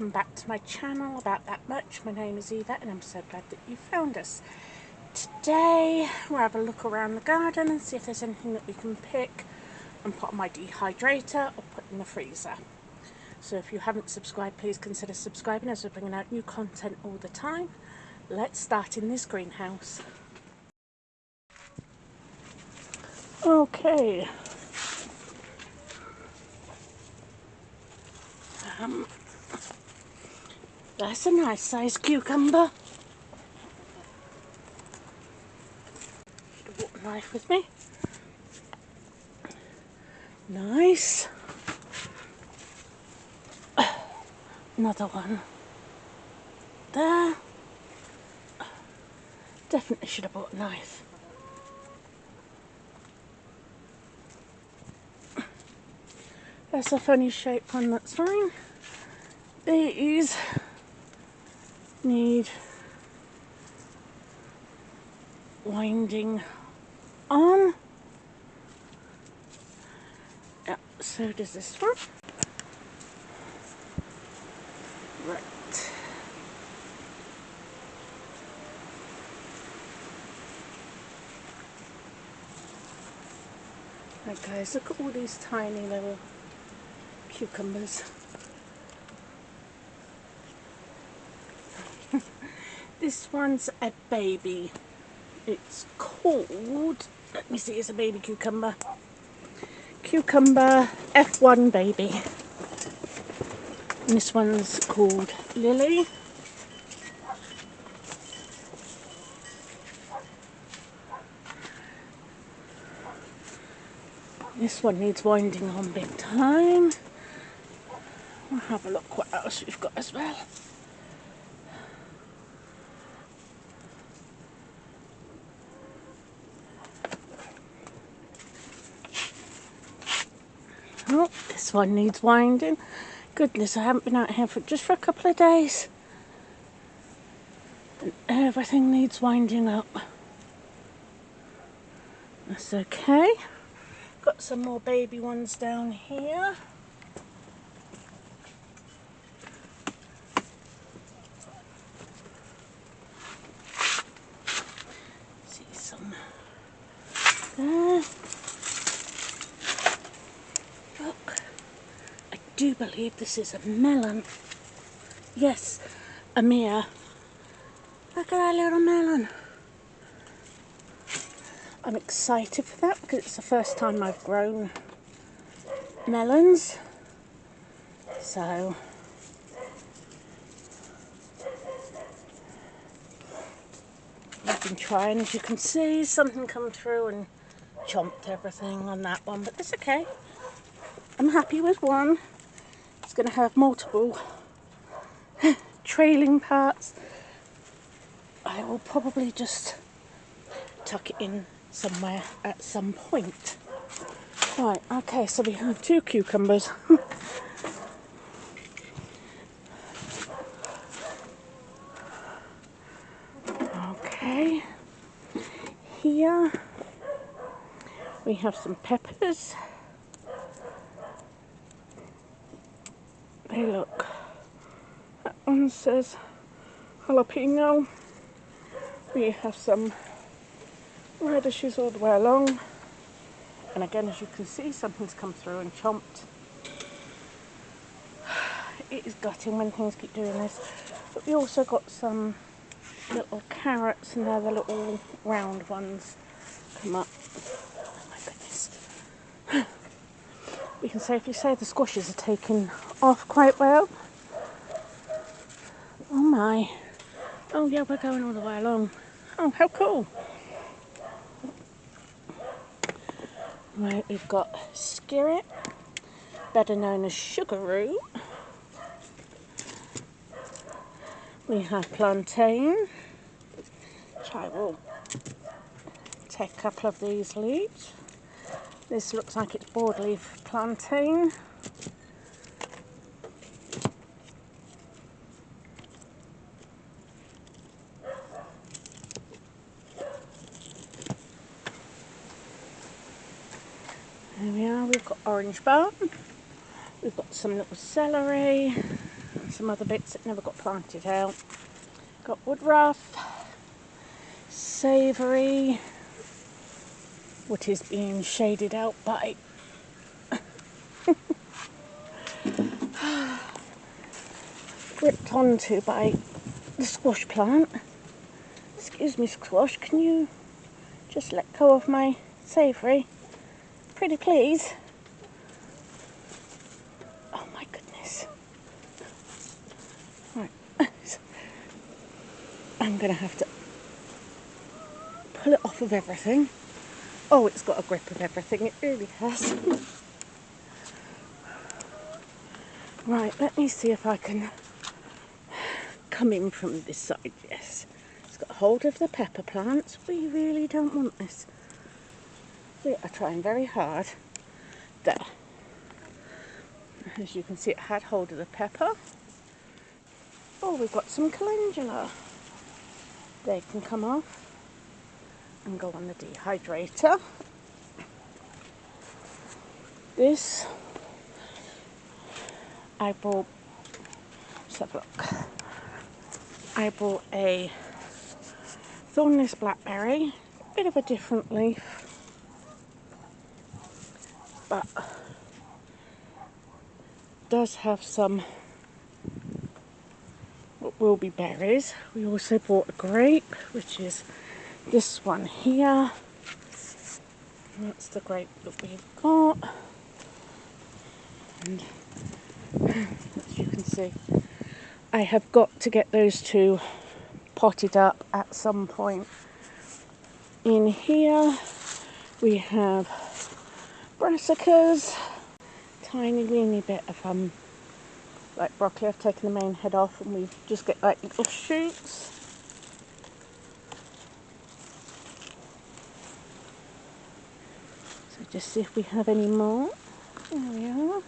welcome back to my channel, About That Much. My name is Eva and I'm so glad that you found us. Today we'll have a look around the garden and see if there's anything that we can pick and put on my dehydrator or put in the freezer. So if you haven't subscribed, please consider subscribing as we're bringing out new content all the time. Let's start in this greenhouse. Okay. That's a nice sized cucumber. Need a water knife with me. Nice. Another one. There. Definitely should have bought a knife. That's a funny shaped one, that's fine. These need winding on. Yeah, so does this one. Right. Right guys, look at all these tiny little cucumbers. This one's a baby. It's called, let me see, it's a baby cucumber. Cucumber F1 baby. And this one's called Lily. This one needs winding on big time. We'll have a look what else we've got as well. Oh, this one needs winding. Goodness, I haven't been out here for just a couple of days. And everything needs winding up. That's okay. Got some more baby ones down here. See some there. Look, I do believe this is a melon. Yes, a mere. Look at that little melon. I'm excited for that because it's the first time I've grown melons. So I've been trying, as you can see, something come through and chomped everything on that one, but that's okay. I'm happy with one. It's going to have multiple trailing parts. I will probably just tuck it in somewhere at some point. Right, okay, so we have two cucumbers. Okay, here we have some peppers. They look, that one says jalapeno. We have some radishes all the way along, and again, as you can see, something's come through and chomped. It is gutting when things keep doing this. But we also got some little carrots, and they're the little round ones come up. Oh my goodness. We can safely say the squashes are taking off quite well. Oh my. Oh yeah, we're going all the way along. Oh, how cool. Right, we've got skirret, better known as sugarroot. We have plantain, which I will take a couple of these leaves. This looks like it's broadleaf plantain. There we are, we've got orange bun, we've got some little celery, some other bits that never got planted out. Got woodruff, savoury, what is being shaded out by gripped onto by the squash plant. Excuse me, squash, can you just let go of my savoury? Pretty please. Oh my goodness. Right. I'm going to have to pull it off of everything. Oh, it's got a grip of everything, it really has. Right, let me see if I can come in from this side. Yes, it's got hold of the pepper plants. We really don't want this. We are trying very hard. There. As you can see, it had hold of the pepper. Oh, we've got some calendula. They can come off and go on the dehydrator. This I bought, let's have a look. I bought a thornless blackberry, a bit of a different leaf, but does have some what will be berries. We also bought a grape, which is this one here. And that's the grape that we've got. And as you can see, I have got to get those two potted up at some point. In here we have brassicas, tiny weeny bit of like broccoli. I've taken the main head off and we've just got like little shoots. So just see if we have any more. There we are.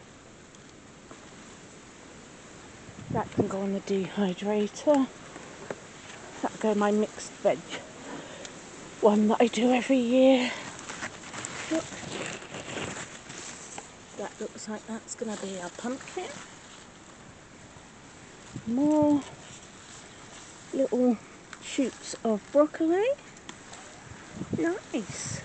That can go on the dehydrator. That'll go in my mixed veg one that I do every year. Look. That looks like that's going to be our pumpkin. More little shoots of broccoli. Nice.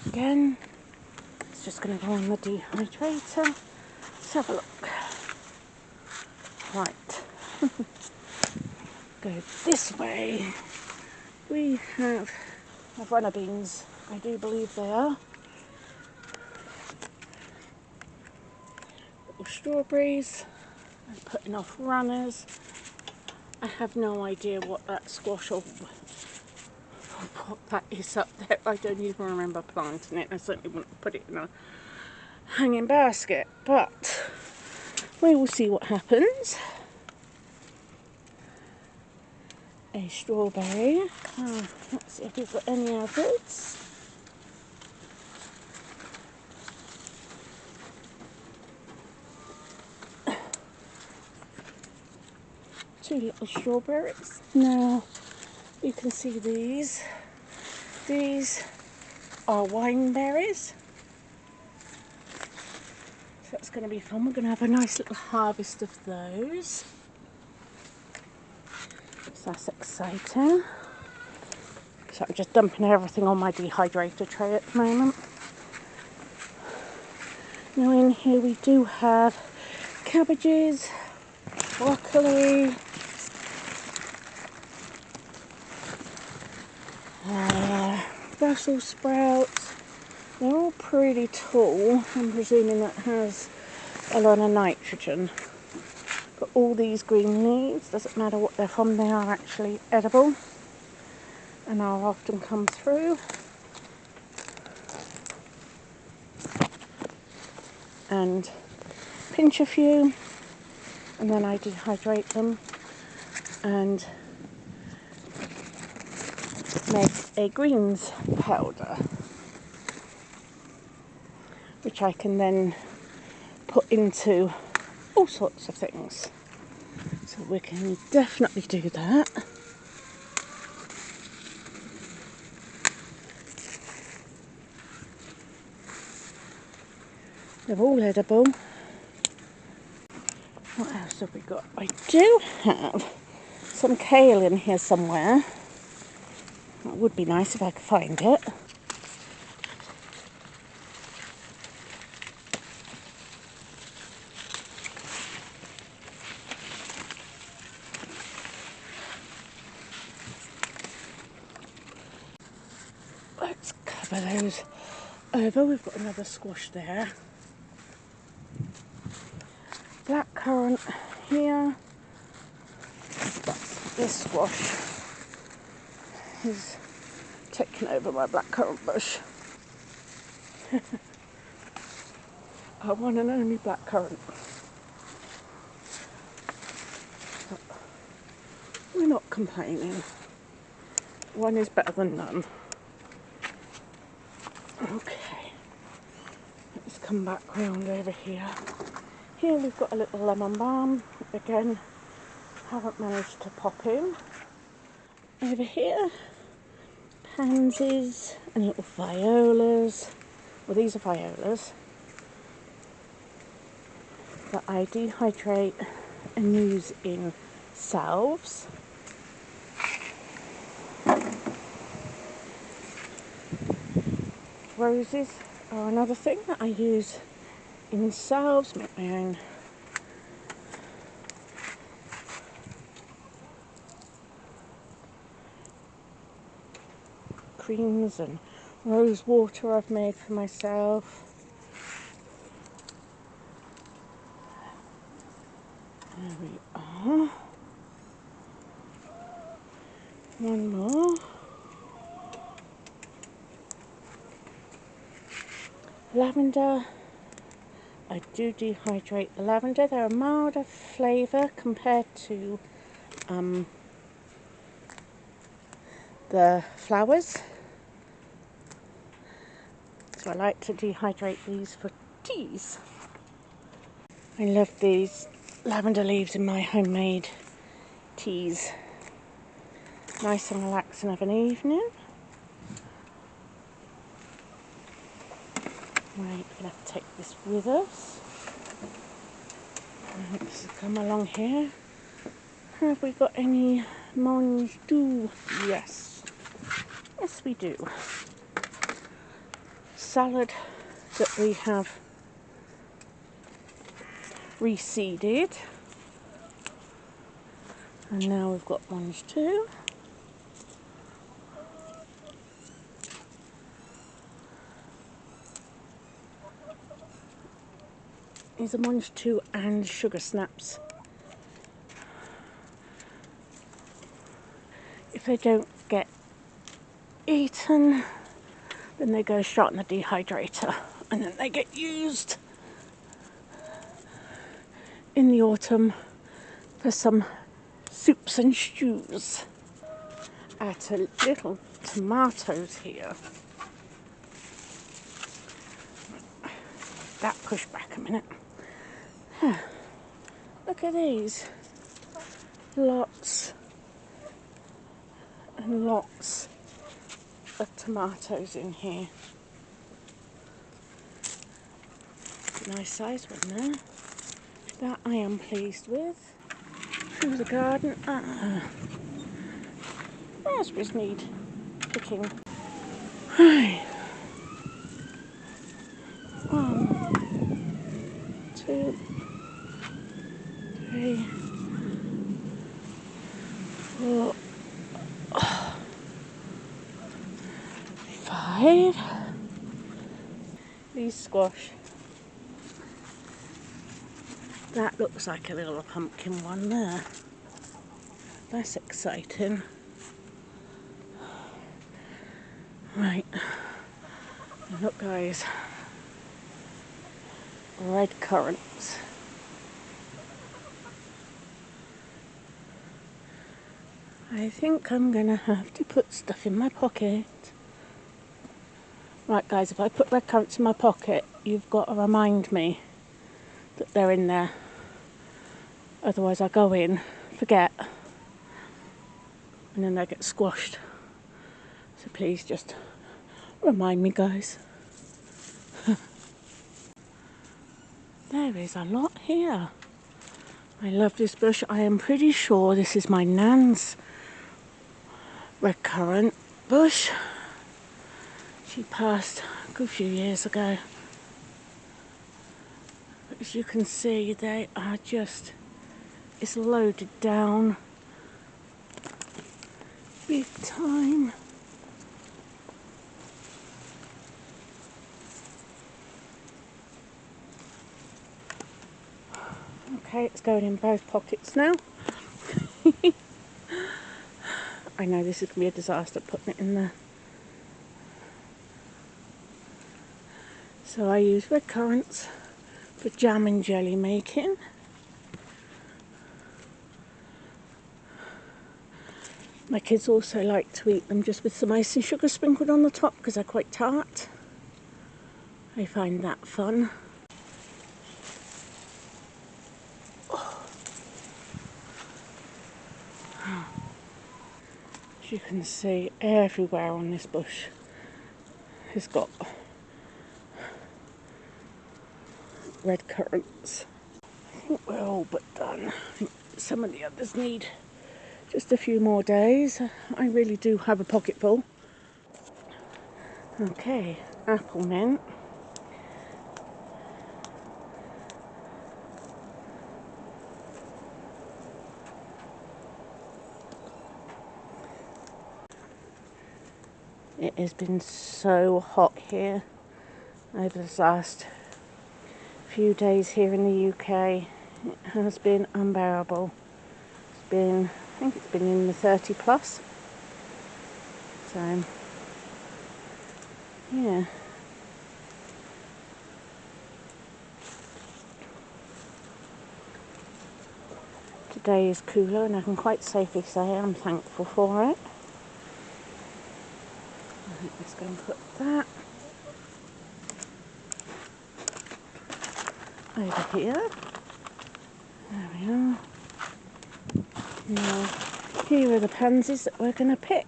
Again, it's just going to go on the dehydrator. Let's have a look. Right. Go this way. We have runner beans, I do believe they are. Little strawberries. I'm putting off runners. I have no idea what that squash or what that is up there. I don't even remember planting it. I certainly wouldn't put it in a hanging basket, but we will see what happens. A strawberry. Let's see if we've got any others. Two little strawberries. Now you can see these. These are wine berries. So that's going to be fun. We're going to have a nice little harvest of those. So that's exciting. So I'm just dumping everything on my dehydrator tray at the moment. Now in here we do have cabbages, broccoli, Brussels sprouts. They're all pretty tall. I'm presuming that has a lot of nitrogen. Got all these green leaves. Doesn't matter what they're from, they are actually edible. And I'll often come through and pinch a few, and then I dehydrate them and make a greens powder, which I can then put into all sorts of things. So we can definitely do that. They're all edible. What else have we got? I do have some kale in here somewhere. That would be nice if I could find it. Let's cover those over. We've got another squash there. Blackcurrant here. This squash is taking over my blackcurrant bush. Our one and only blackcurrant. We're not complaining. One is better than none. Okay, let's come back round over here. Here we've got a little lemon balm. Again, haven't managed to pop in. Over here, pansies and little violas. Well, these are violas that I dehydrate and use in salves. Roses are another thing that I use in salves, make my own creams and rose water I've made for myself. There we are. One more. Lavender. I do dehydrate the lavender. They're a milder flavour compared to the flowers. So I like to dehydrate these for teas. I love these lavender leaves in my homemade teas. Nice and relaxing of an evening. Right, we're going to have to take this with us. Right, let's come along here. Have we got any mange doux? Yes. Yes, we do. Salad that we have reseeded. And now we've got mange doux. These are mange doux and sugar snaps. If they don't get eaten, then they go straight in the dehydrator and then they get used in the autumn for some soups and stews. Add a little tomatoes here. That push back a minute. Look at these. Lots and lots of tomatoes in here. Nice size one there. That I am pleased with. Through the garden. Raspberries need picking. Right. 1, 2, 3, 4, 5. These squash. That looks like a little pumpkin one there. That's exciting. Right. Look guys. Red currants. I think I'm gonna have to put stuff in my pocket. Right guys, if I put red currants in my pocket, you've got to remind me that they're in there. Otherwise I go in, forget, and then they get squashed. So please just remind me, guys. There is a lot here. I love this bush. I am pretty sure this is my nan's red currant bush. She passed a good few years ago. But as you can see, they are just, it's loaded down big time. Okay, it's going in both pockets now. I know this is going to be a disaster putting it in there. So I use red currants for jam and jelly making. My kids also like to eat them just with some icing sugar sprinkled on the top because they're quite tart. I find that fun. As you can see, everywhere on this bush has got red currants. I think we're all but done. I think some of the others need just a few more days. I really do have a pocket full. Okay, apple mint. It has been so hot here over this last few days here in the UK. It has been unbearable. It's been, I think it's been in the 30 plus. So, yeah. Today is cooler and I can quite safely say I'm thankful for it. Let's go and put that over here. There we are. Now, here are the pansies that we're going to pick.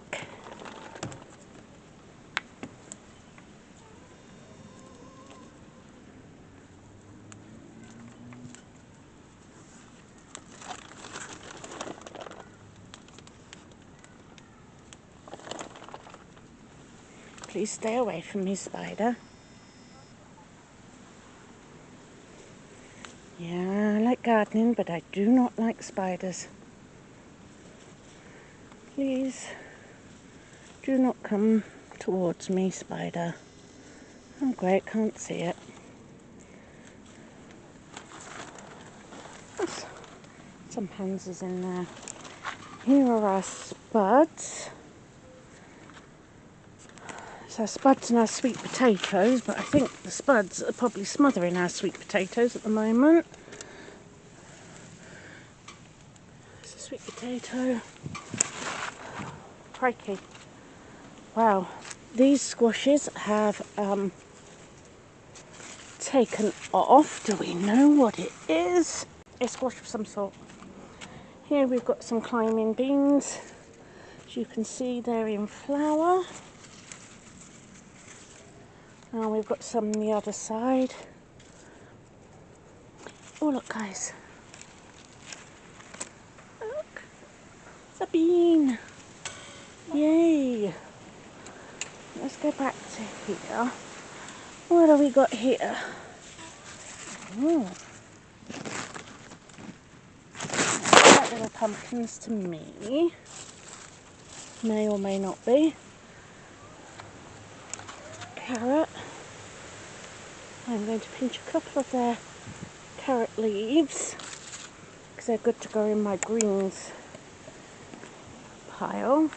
Please stay away from me, spider. Yeah, I like gardening, but I do not like spiders. Please do not come towards me, spider. Oh great, can't see it. There's some pansies in there. Here are our spuds. It's our spuds and our sweet potatoes, but I think the spuds are probably smothering our sweet potatoes at the moment. It's a sweet potato. Crikey. Wow. These squashes have taken off. Do we know what it is? A squash of some sort. Here we've got some climbing beans. As you can see, they're in flower. Now we've got some on the other side. Oh look guys. Look. It's a bean. Yay. Let's go back to here. What have we got here? Oh. Like little pumpkins to me. May or may not be. Carrot. I'm going to pinch a couple of their carrot leaves because they're good to go in my greens pile.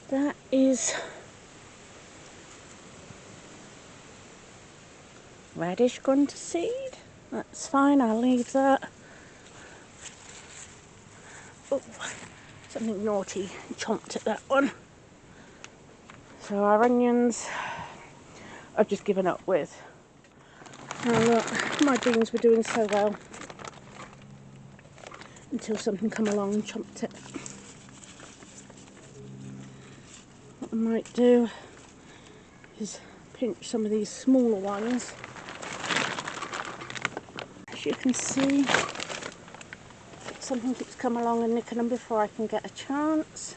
That is radish gone to seed. That's fine, I'll leave that. Oh, something naughty chomped at that one. So our onions I've just given up with. Oh look, my beans were doing so well until something come along and chomped it. What I might do is pinch some of these smaller ones. As you can see, something keeps coming along and nicking them before I can get a chance.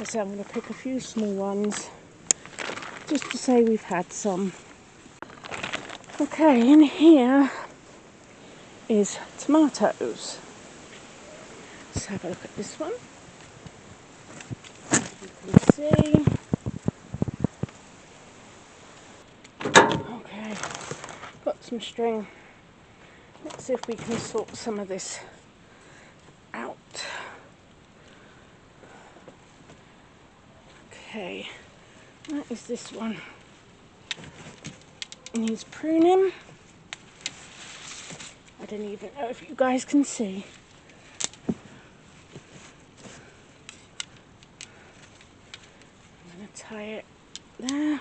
So I'm going to pick a few small ones just to say we've had some. Okay, in here is tomatoes. Let's have a look at this one. You can see. Okay, got some string. Let's see if we can sort some of this out. Okay, that is this one. It needs pruning. I don't even know if you guys can see. I'm going to tie it there.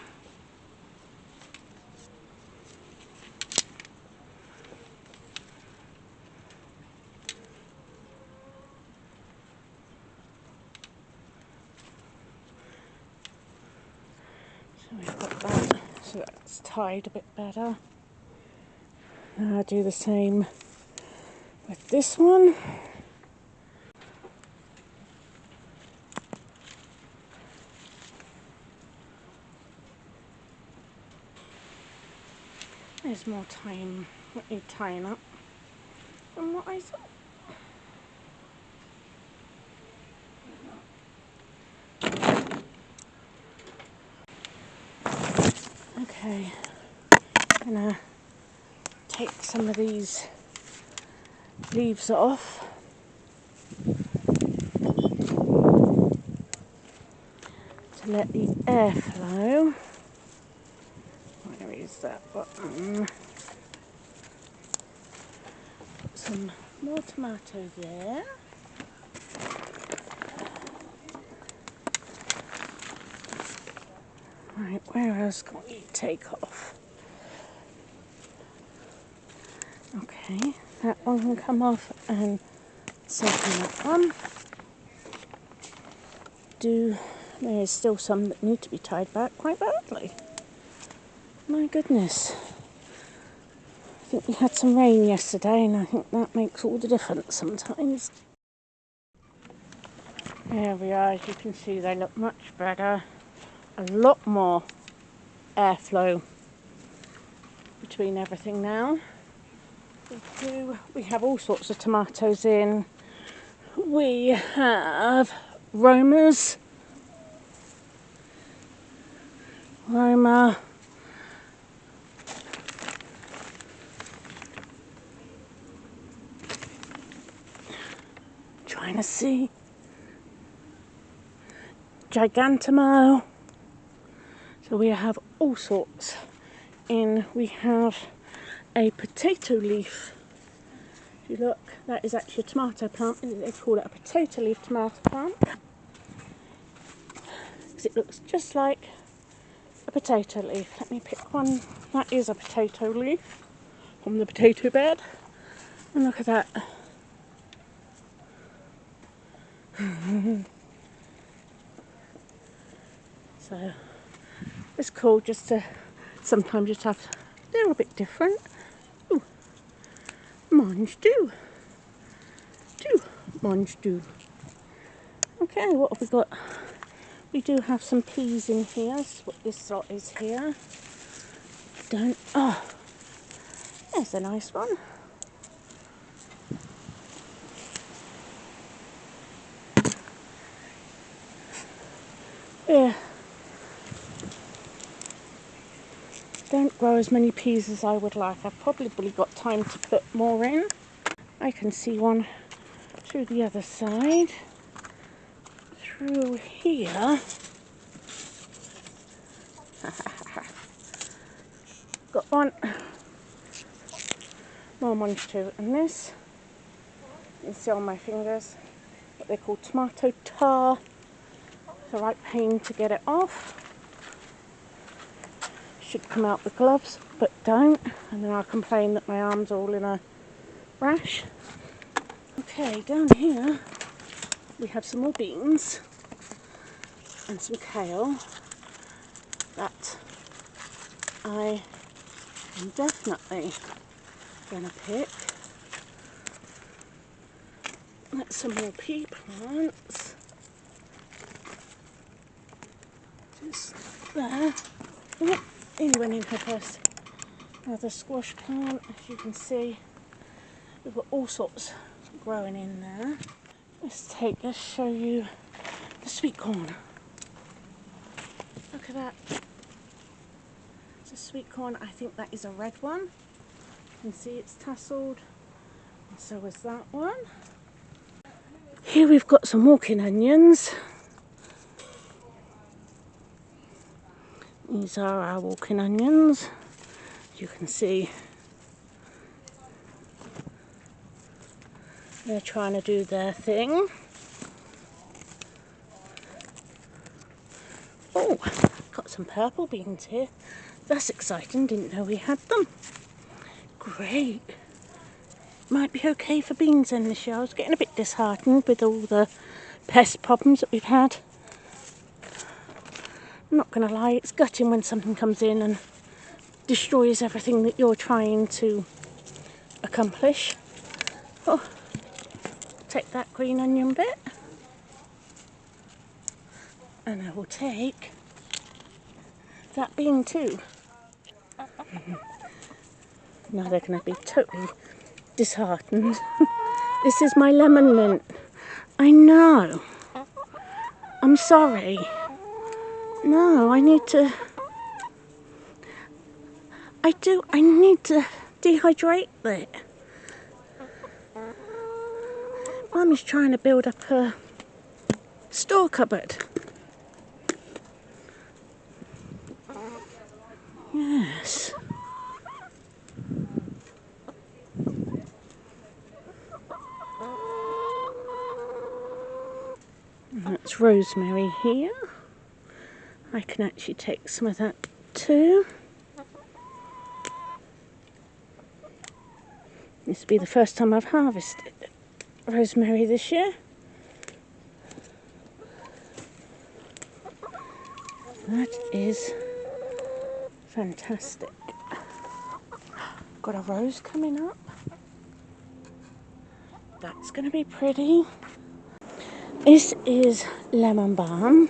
So we've got that, so that's tied a bit better. Now I'll do the same with this one. There's more time what need tying up than what I thought. Okay, I'm gonna take some of these leaves off. To let the air flow. Where is that button? Put some more tomato there. Right, where else can we take off? Okay, that one can come off, and so can that one. There's still some that need to be tied back quite badly. My goodness. I think we had some rain yesterday, and I think that makes all the difference sometimes. There we are, as you can see they look much better. A lot more airflow between everything now. We have all sorts of tomatoes in. We have Roma, trying to see, Gigantamo. So we have all sorts in. We have a potato leaf. If you look, that is actually a tomato plant. They call it a potato leaf tomato plant because it looks just like a potato leaf. Let me pick one. That is a potato leaf from the potato bed. And look at that. So it's cool just to sometimes just have a little bit different. Ooh, mange do. Mange do. Okay, what have we got? We do have some peas in here. That's what this lot is here. Oh, there's a nice one. Yeah. Don't grow as many peas as I would like. I've probably got time to put more in. I can see one through the other side. Through here. Got one. More munch too. And this, you can see on my fingers, what they call tomato tar. It's a right pain to get it off. Should come out with gloves, but don't, and then I'll complain that my arm's all in a rash. Okay, down here we have some more beans and some kale that I am definitely going to pick. That's some more pea plants. Just there. Oh, he went in here first. Another squash plant, as you can see. We've got all sorts growing in there. Let's show you the sweet corn. Look at that. It's a sweet corn. I think that is a red one. You can see it's tasseled. And so is that one. Here we've got some walking onions. These are our walking onions. You can see they're trying to do their thing. Oh, got some purple beans here. That's exciting, didn't know we had them. Great. Might be okay for beans in this year. I was getting a bit disheartened with all the pest problems that we've had. I'm not going to lie, it's gutting when something comes in and destroys everything that you're trying to accomplish. Oh, take that green onion bit. And I will take that bean too. Now they're going to be totally disheartened. This is my lemon mint. I know. I'm sorry. No, I need to dehydrate it. Mummy's trying to build up her store cupboard. Yes. And that's rosemary here. I can actually take some of that too. This will be the first time I've harvested rosemary this year. That is fantastic. Got a rose coming up. That's going to be pretty. This is lemon balm.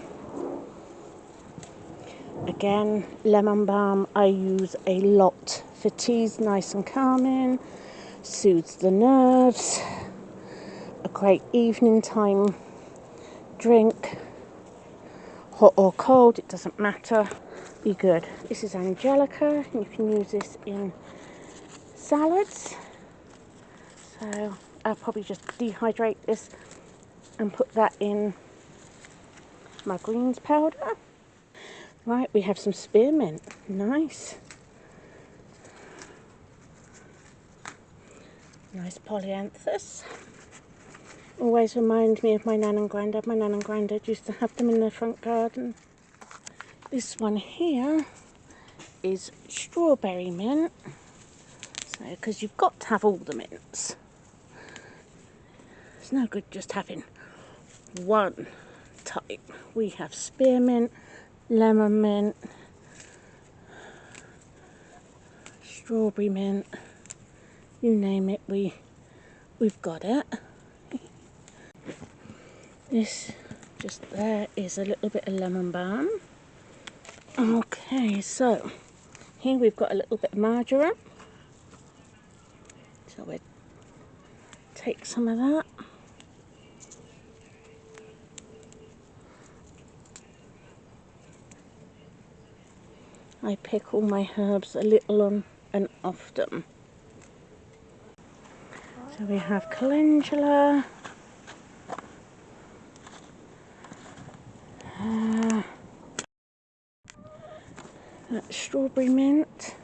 Again, lemon balm I use a lot for teas, nice and calming, soothes the nerves, a great evening time drink, hot or cold, it doesn't matter, be good. This is Angelica, and you can use this in salads, so I'll probably just dehydrate this and put that in my greens powder. Right, we have some spearmint. Nice. Nice polyanthus. Always remind me of my nan and grandad. My nan and grandad used to have them in their front garden. This one here is strawberry mint. So, because you've got to have all the mints. It's no good just having one type. We have spearmint, lemon mint, strawberry mint, you name it, we've got it. This just there is a little bit of lemon balm. Okay, so here we've got a little bit of marjoram. So we'll take some of that. I pick all my herbs a little on and often. So we have calendula, that's strawberry mint,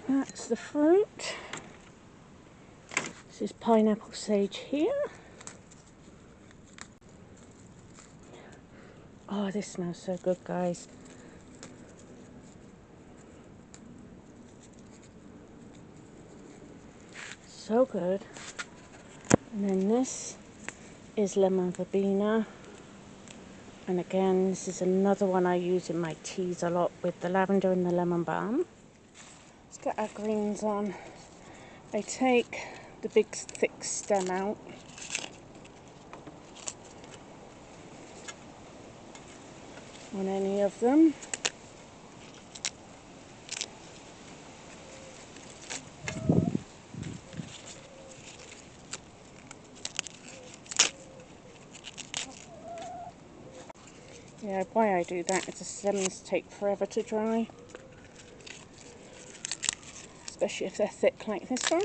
that's the fruit, this is pineapple sage here. Oh, this smells so good, guys. so good. And then this is lemon verbena. And again, this is another one I use in my teas a lot with the lavender and the lemon balm. Let's get our greens on. I take the big thick stem out. On any of them. Yeah, why I do that is the stems take forever to dry. Especially if they're thick like this one.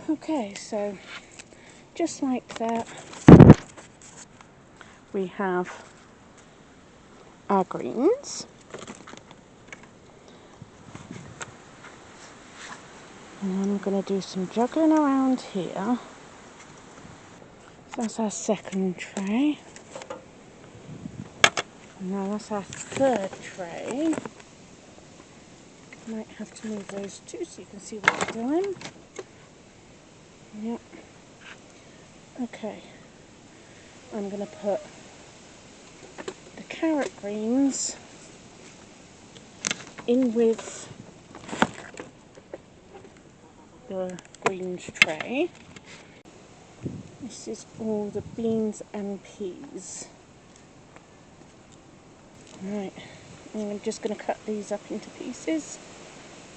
Okay, so just like that, we have our greens. And then I'm going to do some juggling around here. So that's our second tray. And now that's our third tray. Might have to move those two so you can see what we're doing. Yep. Okay. I'm going to put the carrot greens in with the greens tray. This is all the beans and peas. Right, I'm just going to cut these up into pieces.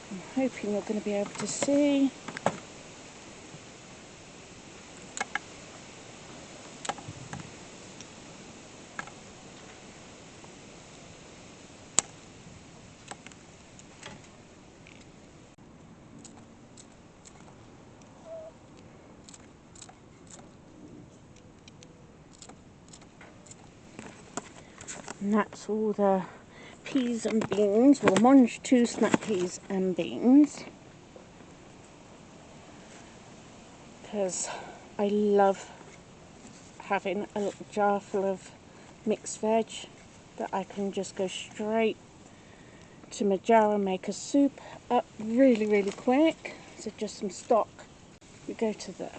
I'm hoping you're going to be able to see. And that's all the peas and beans, well, mange two snap peas and beans, because I love having a little jar full of mixed veg that I can just go straight to my jar and make a soup up really quick. So just some stock, we go to there.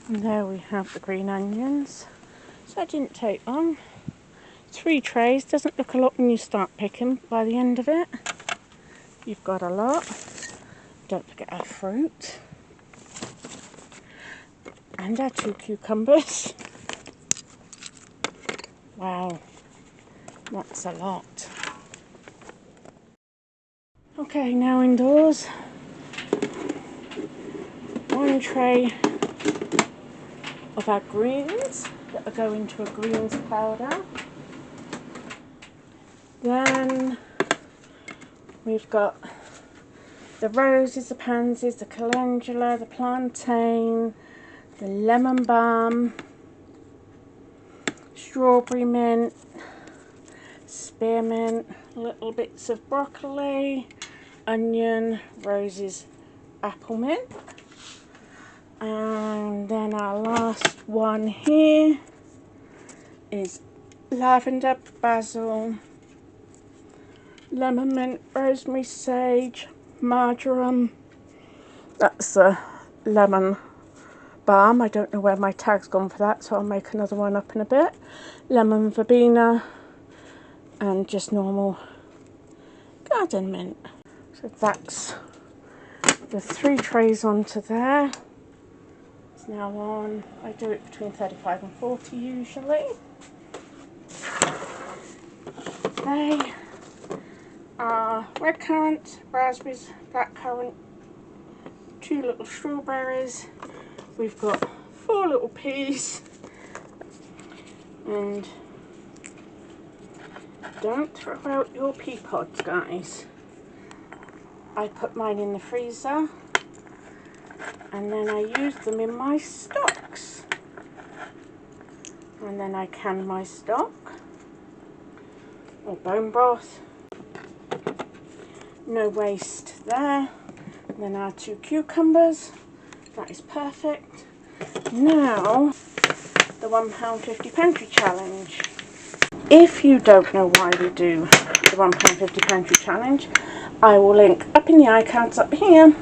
And there we have the green onions. So that didn't take long. 3 trays, doesn't look a lot when you start picking. By the end of it, you've got a lot. Don't forget our fruit. And our 2 cucumbers. Wow, that's a lot. Okay, now indoors. 1 tray of our greens that are going to a greens powder. Then we've got the roses, the pansies, the calendula, the plantain, the lemon balm, strawberry mint, spearmint, little bits of broccoli, onion, roses, apple mint. And then our last one here is lavender, basil, lemon mint, rosemary, sage, marjoram. That's the lemon balm. I don't know where my tag's gone for that, so I'll make another one up in a bit. Lemon verbena and just normal garden mint. So that's the 3 trays onto there. It's now on, I do it between 35 and 40 usually. They are red currant, raspberries, black currant, 2 little strawberries. We've got 4 little peas. And don't throw out your pea pods, guys. I put mine in the freezer and then I use them in my stocks. And then I can my stock, or bone broth. No waste there. And then our 2 cucumbers. That is perfect. Now, the £1.50 pantry challenge. If you don't know why we do the £1.50 pantry challenge, I will link up in the iCards up here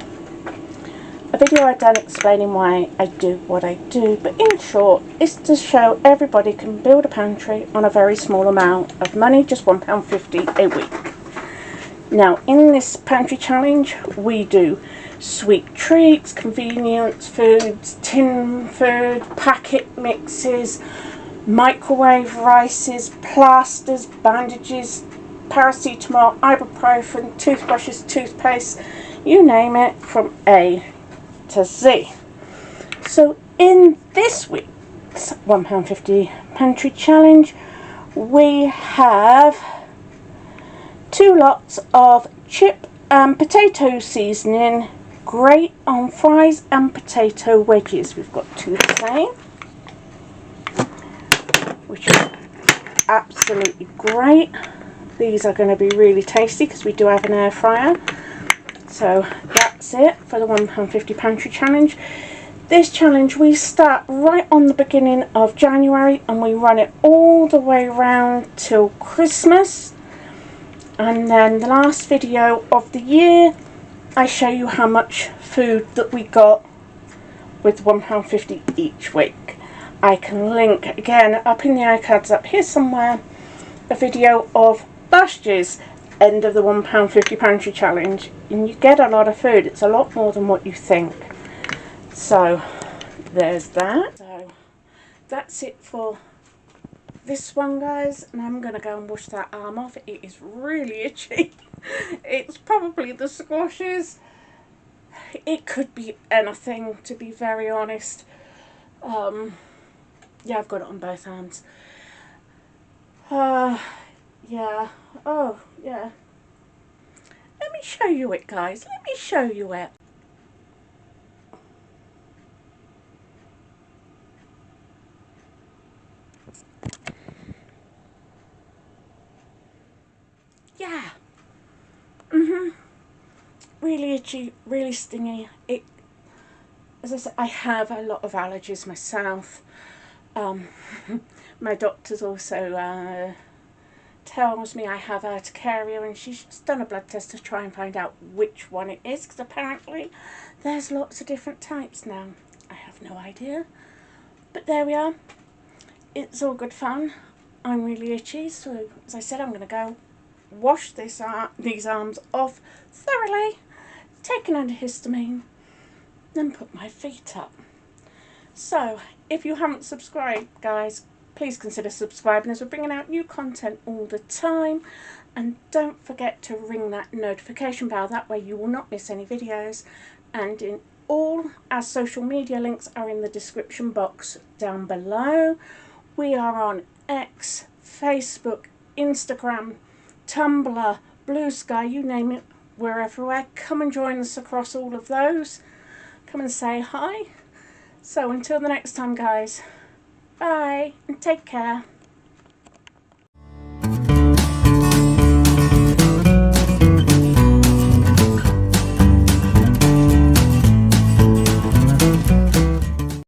a video I've done explaining why I do what I do, but in short, it's to show everybody can build a pantry on a very small amount of money, just £1.50 a week. Now, in this pantry challenge, we do sweet treats, convenience foods, tin food, packet mixes, microwave rices, plasters, bandages, paracetamol, ibuprofen, toothbrushes, toothpaste, you name it, from A to Z. So in this week's £1.50 pantry challenge, we have 2 lots of chip and potato seasoning, great on fries and potato wedges. We've got 2 the same, which are absolutely great. These are going to be really tasty because we do have an air fryer. So that's it for the £1.50 pantry challenge. This challenge we start right on the beginning of January and we run it all the way around till Christmas. And then the last video of the year, I show you how much food that we got with £1.50 each week. I can link again up in the iCards up here somewhere a video of last year's end of the £1.50 pantry challenge, and you get a lot of food. It's a lot more than what you think. So there's that. So that's it for this one, guys, and I'm gonna go and wash that arm off. It is really itchy. It's probably the squashes. It could be anything, to be very honest. Yeah, I've got it on both arms. Yeah. Oh, yeah. Let me show you it, guys. Let me show you it. Yeah. Really itchy, really stingy. It, as I said, I have a lot of allergies myself. My doctor's also tells me I have urticaria, and she's done a blood test to try and find out which one it is, because apparently there's lots of different types now. I have no idea, but there we are. It's all good fun. I'm really itchy, so as I said, I'm going to go wash these arms off thoroughly, take an antihistamine, then put my feet up. So if you haven't subscribed, guys, please consider subscribing, as we're bringing out new content all the time. And don't forget to ring that notification bell, that way you will not miss any videos. And in all our social media links are in the description box down below. We are on X, Facebook, Instagram, Tumblr, Blue Sky, you name it, we're everywhere. Come and join us across all of those. Come and say hi. So until the next time, guys, bye and take care.